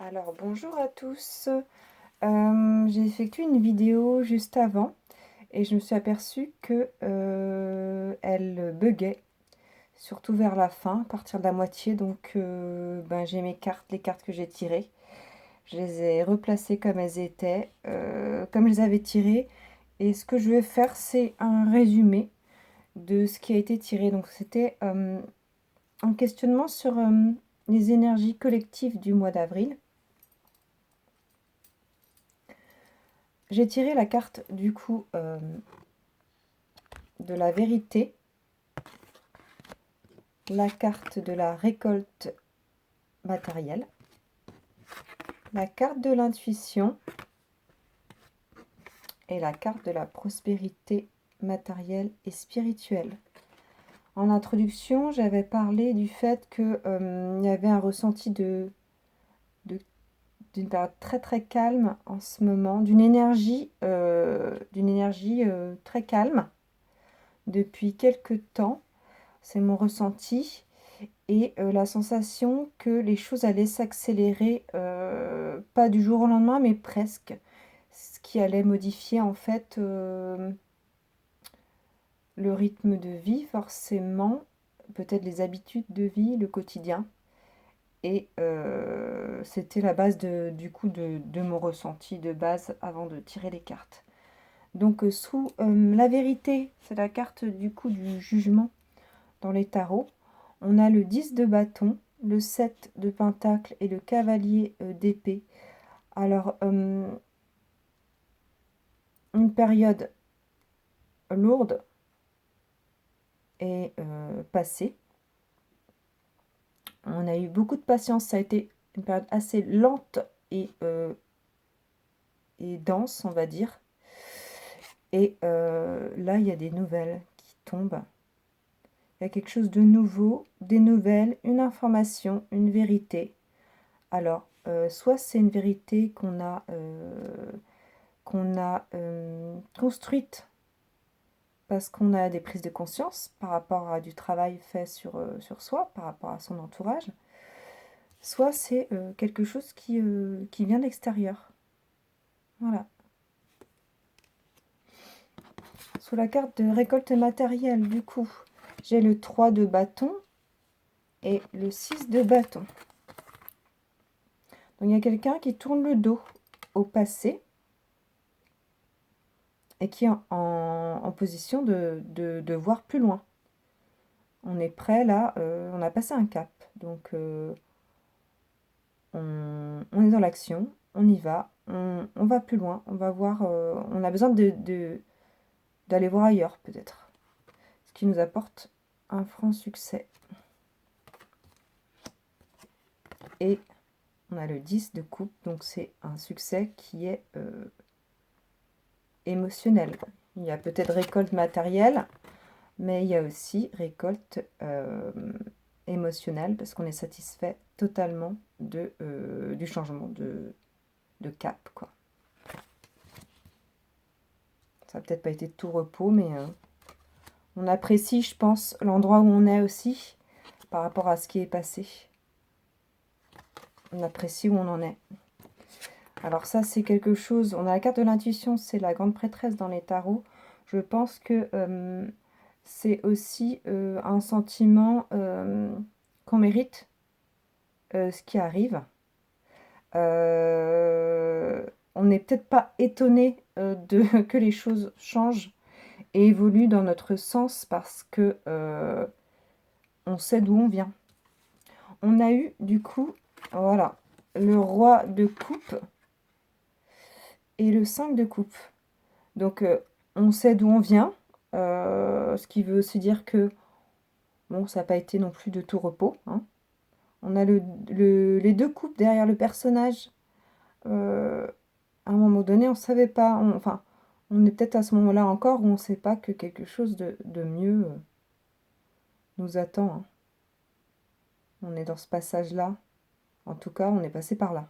Alors bonjour à tous. J'ai effectué une vidéo juste avant et je me suis aperçue que elle buguait, surtout vers la fin, à partir de la moitié. Donc j'ai mes cartes, les cartes que j'ai tirées. Je les ai replacées comme elles étaient, comme je les avais tirées. Et ce que je vais faire, c'est un résumé de ce qui a été tiré. Donc c'était un questionnement sur les énergies collectives du mois d'avril. J'ai tiré la carte du coup de la vérité, la carte de la récolte matérielle, la carte de l'intuition et la carte de la prospérité matérielle et spirituelle. En introduction, j'avais parlé du fait qu'il y avait un ressenti d'une période très très calme en ce moment, d'une énergie très calme depuis quelque temps. C'est mon ressenti. Et la sensation que les choses allaient s'accélérer, pas du jour au lendemain, mais presque. Ce qui allait modifier en fait le rythme de vie, forcément, peut-être les habitudes de vie, le quotidien. Et c'était la base du coup de mon ressenti de base avant de tirer les cartes. Donc sous la vérité, c'est la carte du coup du jugement dans les tarots. On a le 10 de bâton, le 7 de pentacle et le cavalier d'épée. Alors, une période lourde est passée. On a eu beaucoup de patience. Ça a été une période assez lente et dense, on va dire. Et là, il y a des nouvelles qui tombent. Il y a quelque chose de nouveau, des nouvelles, une information, une vérité. Alors, soit c'est une vérité qu'on a construite parce qu'on a des prises de conscience par rapport à du travail fait sur soi, par rapport à son entourage, soit c'est quelque chose qui vient de l'extérieur. Voilà. Sous la carte de récolte matérielle, du coup, j'ai le 3 de bâton et le 6 de bâton. Donc il y a quelqu'un qui tourne le dos au passé et qui est en position de voir plus loin. On est prêt là, on a passé un cap. Donc on est dans l'action, on y va, on va plus loin, on va voir, on a besoin d'aller voir ailleurs peut-être. Ce qui nous apporte un franc succès. Et on a le 10 de coupe, donc c'est un succès qui est émotionnel. Il y a peut-être récolte matérielle, mais il y a aussi récolte émotionnelle parce qu'on est satisfait totalement du changement de cap, quoi. Ça n'a peut-être pas été tout repos, mais on apprécie, je pense, l'endroit où on est aussi par rapport à ce qui est passé. On apprécie où on en est. Alors ça, c'est quelque chose... On a la carte de l'intuition, c'est la grande prêtresse dans les tarots. Je pense que c'est aussi un sentiment qu'on mérite ce qui arrive. On n'est peut-être pas étonné que les choses changent et évoluent dans notre sens parce que on sait d'où on vient. On a eu du coup, voilà, le roi de coupe et le 5 de coupe. Donc on sait d'où on vient, ce qui veut aussi dire que bon, ça n'a pas été non plus de tout repos, hein. On a les deux coupes derrière le personnage. À un moment donné, on ne savait pas, enfin, on est peut-être à ce moment-là encore où on ne sait pas que quelque chose de mieux nous attend, hein. On est dans ce passage-là. En tout cas, on est passé par là.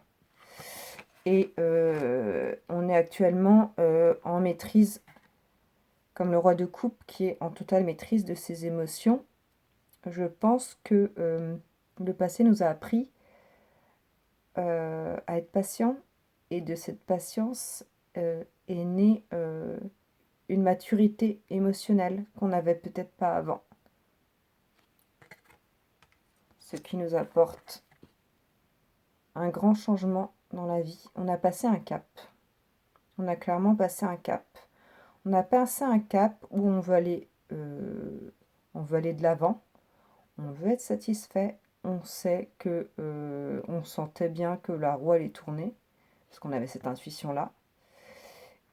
Et on est actuellement en maîtrise, comme le roi de coupe qui est en totale maîtrise de ses émotions. Je pense que le passé nous a appris à être patient. Et de cette patience est née une maturité émotionnelle qu'on n'avait peut-être pas avant. Ce qui nous apporte un grand changement dans la vie. On a passé un cap. On a clairement passé un cap. On a passé un cap où on veut aller de l'avant. On veut être satisfait. On sait que on sentait bien que la roue allait tourner, parce qu'on avait cette intuition-là.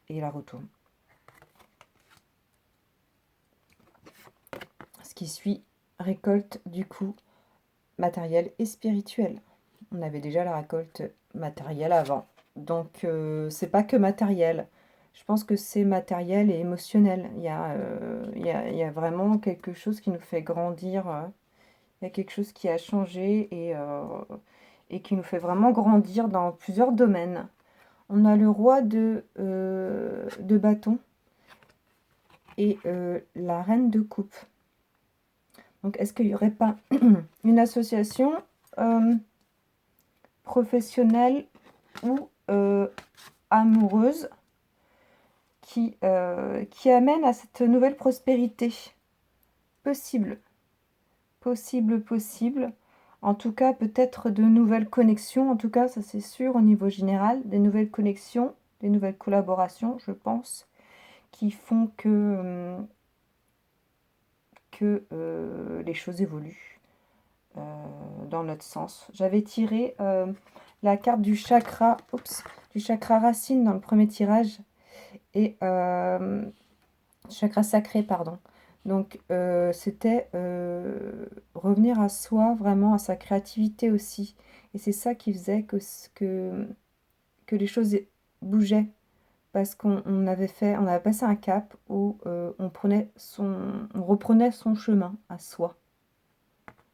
Et la retourne. Ce qui suit, récolte du coup matérielle et spirituelle. On avait déjà la récolte matérielle avant. Donc c'est pas que matériel. Je pense que c'est matériel et émotionnel. Il y a vraiment quelque chose qui nous fait grandir. Il y a quelque chose qui a changé et qui nous fait vraiment grandir dans plusieurs domaines. On a le roi de bâton et la reine de coupe. Donc, est-ce qu'il n'y aurait pas une association professionnelle ou amoureuse qui amène à cette nouvelle prospérité? Possible, possible, possible. En tout cas, peut-être de nouvelles connexions. En tout cas, ça c'est sûr au niveau général. Des nouvelles connexions, des nouvelles collaborations, je pense, qui font que les choses évoluent dans notre sens. J'avais tiré la carte du chakra racine dans le premier tirage et chakra sacré, pardon. Donc c'était revenir à soi, vraiment à sa créativité aussi. Et c'est ça qui faisait que les choses bougeaient. Parce qu'on avait passé un cap où on reprenait son chemin à soi.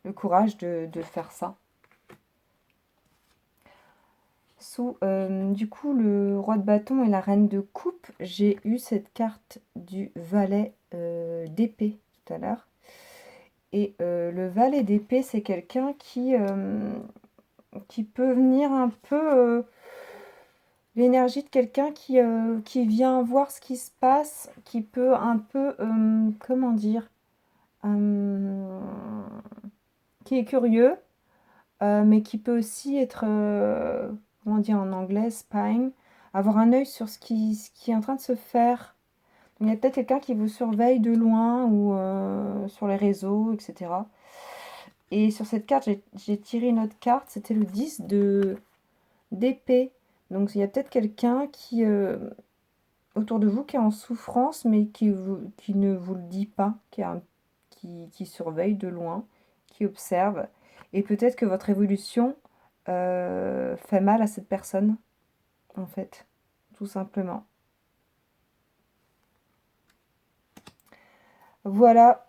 Le courage de faire ça. Sous du coup le roi de bâton et la reine de coupe, j'ai eu cette carte du valet d'épée tout à l'heure. Et le valet d'épée, c'est quelqu'un qui peut venir un peu l'énergie de quelqu'un qui vient voir ce qui se passe, qui peut un peu comment dire, qui est curieux, mais qui peut aussi être comment dire en anglais, spying, avoir un œil sur ce qui est en train de se faire. Il y a peut-être quelqu'un qui vous surveille de loin ou sur les réseaux, etc. Et sur cette carte, j'ai tiré une autre carte, c'était le 10 d'épée. Donc il y a peut-être quelqu'un qui autour de vous qui est en souffrance, mais qui ne vous le dit pas, qui surveille de loin, qui observe. Et peut-être que votre évolution fait mal à cette personne, en fait, tout simplement. Voilà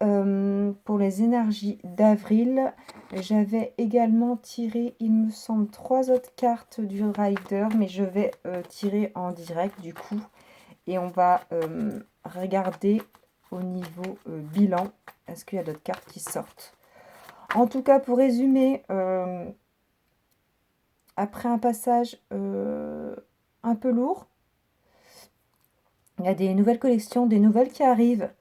pour les énergies d'avril. J'avais également tiré, il me semble, 3 autres cartes du Rider, mais je vais tirer en direct du coup. Et on va regarder au niveau bilan, est-ce qu'il y a d'autres cartes qui sortent. En tout cas, pour résumer, après un passage un peu lourd, il y a des nouvelles collections, des nouvelles qui arrivent.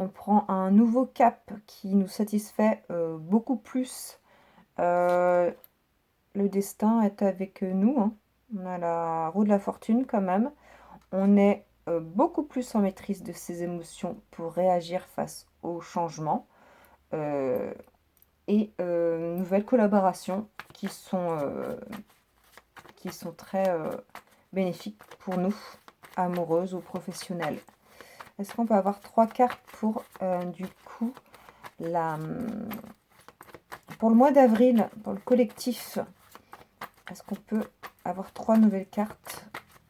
On prend un nouveau cap qui nous satisfait beaucoup plus. Le destin est avec nous. Hein. On a la roue de la fortune quand même. On est beaucoup plus en maîtrise de ses émotions pour réagir face aux changements. Et nouvelles collaborations qui sont très bénéfiques pour nous, amoureuses ou professionnelles. Est-ce qu'on peut avoir 3 cartes pour du coup pour le mois d'avril, pour le collectif? Est-ce qu'on peut avoir 3 nouvelles cartes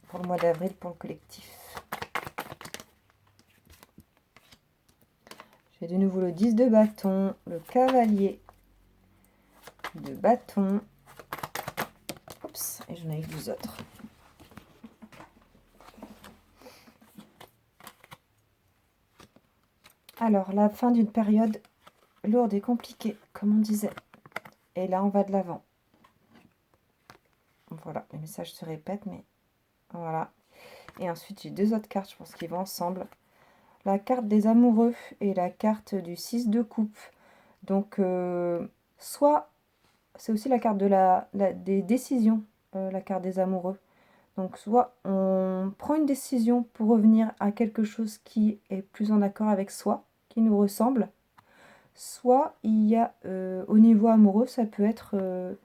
pour le mois d'avril pour le collectif? J'ai de nouveau le 10 de bâton, le cavalier de bâton. Oups, et j'en ai eu 2 autres. Alors, la fin d'une période lourde et compliquée, comme on disait. Et là, on va de l'avant. Voilà, les messages se répètent, mais voilà. Et ensuite, j'ai deux autres cartes, je pense qu'ils vont ensemble. La carte des amoureux et la carte du 6 de coupe. Donc, soit, c'est aussi la carte des décisions, la carte des amoureux. Donc, soit on prend une décision pour revenir à quelque chose qui est plus en accord avec soi, qui nous ressemble. Soit il y a, au niveau amoureux, ça peut être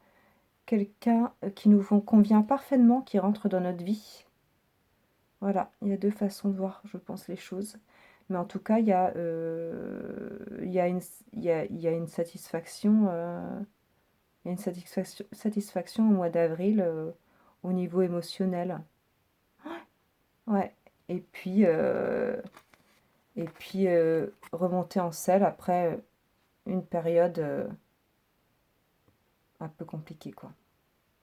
quelqu'un qui nous convient parfaitement, qui rentre dans notre vie. Voilà, il y a deux façons de voir, je pense, les choses. Mais en tout cas, il y a il y a une satisfaction, il y a une satisfaction au mois d'avril au niveau émotionnel. Ouais. Et puis remonter en selle après une période un peu compliquée, quoi.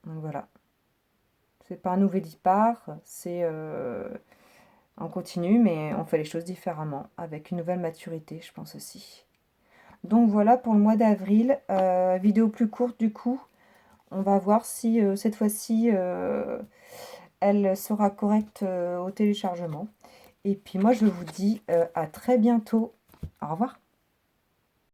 Donc voilà. C'est pas un nouvel départ, c'est on continue, mais on fait les choses différemment, avec une nouvelle maturité, je pense aussi. Donc voilà pour le mois d'avril. Vidéo plus courte du coup. On va voir si cette fois-ci elle sera correcte au téléchargement. Et puis moi je vous dis à très bientôt. Au revoir.